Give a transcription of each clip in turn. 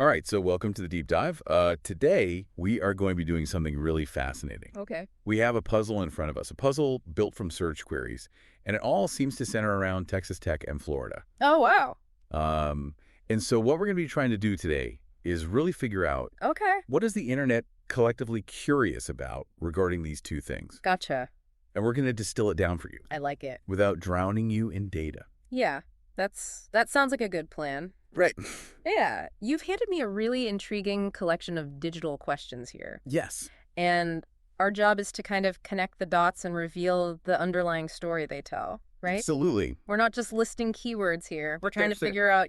All right, so welcome to the deep dive. Today, we are going to be doing something really fascinating. Okay. We have a puzzle in front of us, a puzzle built from search queries, and it all seems to center around Texas Tech and Florida. Oh, wow. Um, and so what we're going to be trying to do today is really figure out Okay. what is the internet collectively curious about regarding these two things. Gotcha. And we're going to distill it down for you I like it. without drowning you in data. Yeah, that sounds like a good plan. Right. Yeah, you've handed me a really intriguing collection of digital questions here. Yes. And our job is to kind of connect the dots and reveal the underlying story they tell, right? Absolutely. We're not just listing keywords here. We're trying to That's it. figure out,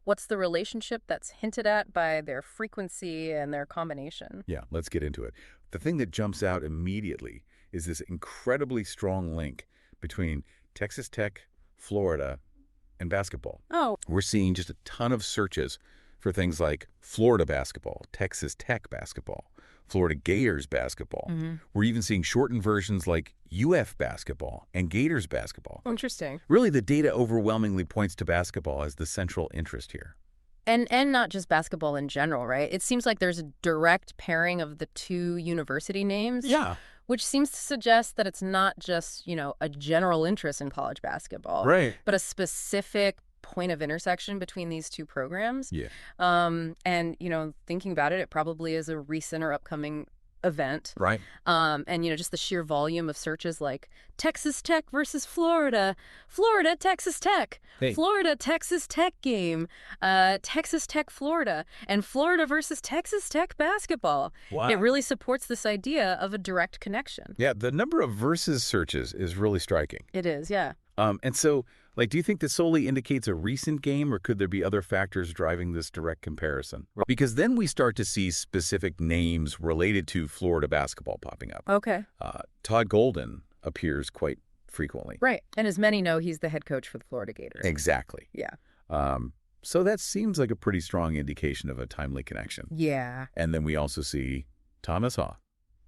what's the relationship that's hinted at by their frequency and their combination. Yeah, let's get into it. The thing that jumps out immediately is this incredibly strong link between Texas Tech, Florida, and basketball. Oh, We're seeing just a ton of searches for things like Florida basketball, Texas Tech basketball, Florida Gators basketball. We're even seeing shortened versions like UF basketball and Gators basketball. interesting. Really, the data overwhelmingly points to basketball as the central interest here. And not just basketball in general, right? It seems like there's a direct pairing of the two university names. Yeah. Which seems to suggest that it's not just, a general interest in college basketball. Right. But a specific point of intersection between these two programs. Yeah. And, thinking about it, it probably is a recent or upcoming event. Right. And, just the sheer volume of searches like Texas Tech versus Florida, Florida, Texas Tech, Hey. Florida, Texas Tech game, Texas Tech, Florida, and Florida versus Texas Tech basketball. Wow. It really supports this idea of a direct connection. Yeah, the number of versus searches is really striking. It is, yeah. And so, do you think this solely indicates a recent game, or could there be other factors driving this direct comparison? Because then we start to see specific names related to Florida basketball popping up. Okay. Todd Golden appears quite frequently. Right. And as many know, he's the head coach for the Florida Gators. Exactly. Yeah. So that seems like a pretty strong indication of a timely connection. Yeah. And then we also see Thomas Haw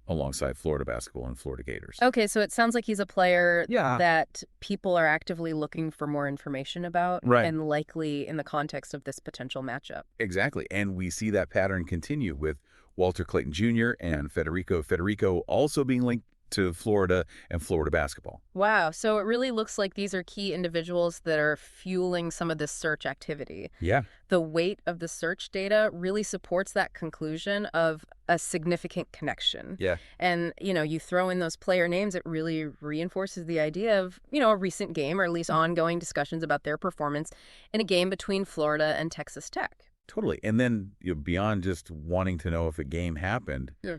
alongside Florida basketball and Florida Gators. Okay, so it sounds like he's a player Yeah. that people are actively looking for more information about. Right. And likely in the context of this potential matchup. Exactly. And we see that pattern continue with Walter Clayton Jr. and Federico also being linked to Florida and Florida basketball. Wow. So it really looks like these are key individuals that are fueling some of this search activity. Yeah. The weight of the search data really supports that conclusion of a significant connection. Yeah. And, you throw in those player names, it really reinforces the idea of, a recent game or at least ongoing discussions about their performance in a game between Florida and Texas Tech. Totally. And then beyond just wanting to know if a game happened, Yeah.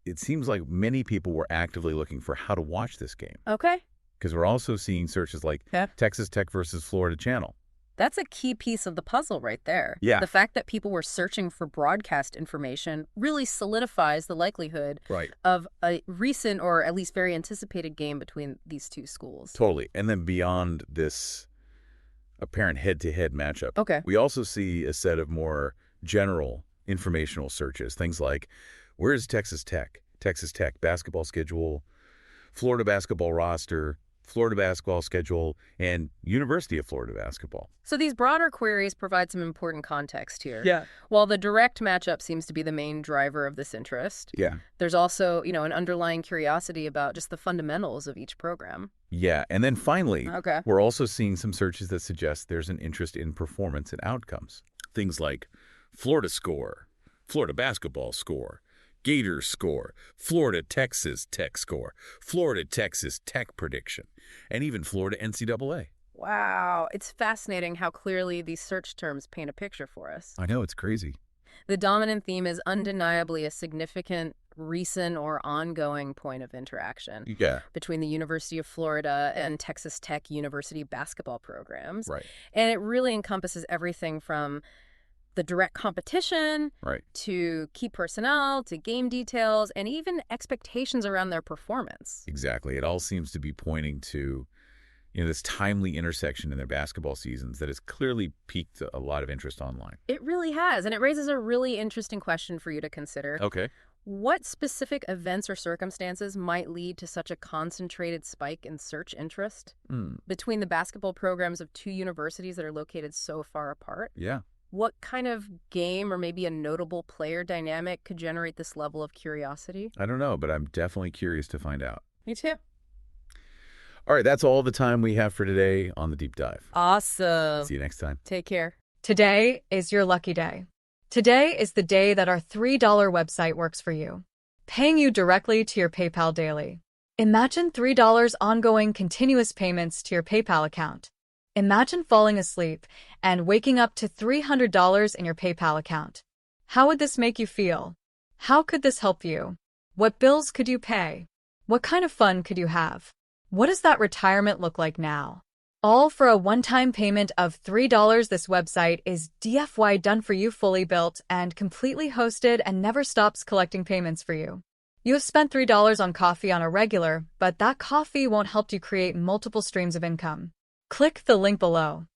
it seems like many people were actively looking for how to watch this game. Okay. Because we're also seeing searches like Yeah. Texas Tech versus Florida Channel. That's a key piece of the puzzle right there. Yeah. The fact that people were searching for broadcast information really solidifies the likelihood Right. of a recent or at least very anticipated game between these two schools. Totally. And then beyond this apparent head-to-head matchup, Okay. we also see a set of more general informational searches. Things like, where's Texas Tech? Texas Tech basketball schedule, Florida basketball roster, Florida basketball schedule, and University of Florida basketball. So these broader queries provide some important context here. Yeah. While the direct matchup seems to be the main driver of this interest, Yeah. there's also, an underlying curiosity about just the fundamentals of each program. Yeah. And then finally, Okay. we're also seeing some searches that suggest there's an interest in performance and outcomes. Things like Florida score, Florida basketball score, Gators score, Florida Texas Tech score, Florida Texas Tech prediction, and even Florida NCAA. Wow. It's fascinating how clearly these search terms paint a picture for us. I know, it's crazy. The dominant theme is undeniably a significant recent or ongoing point of interaction Yeah. between the University of Florida and Texas Tech University basketball programs. Right. And it really encompasses everything from the direct competition Right. to key personnel to game details and even expectations around their performance. Exactly. It all seems to be pointing to, this timely intersection in their basketball seasons that has clearly piqued a lot of interest online. It really has, and it raises a really interesting question for you to consider. Okay. What specific events or circumstances might lead to such a concentrated spike in search interest between the basketball programs of two universities that are located so far apart? Yeah. What kind of game or maybe a notable player dynamic could generate this level of curiosity? I don't know, but I'm definitely curious to find out. Me too. All right, that's all the time we have for today on the Deep Dive. Awesome. See you next time. Take care. Today is your lucky day. Today is the day that our $3 website works for you, paying you directly to your PayPal daily. Imagine $3 ongoing continuous payments to your PayPal account. Imagine falling asleep and waking up to $300 in your PayPal account. How would this make you feel? How could this help you? What bills could you pay? What kind of fun could you have? What does that retirement look like now? All for a one-time payment of $3. This website is DFY done for you, fully built and completely hosted, and never stops collecting payments for you. You have spent $3 on coffee on a regular, but that coffee won't help you create multiple streams of income. Click the link below.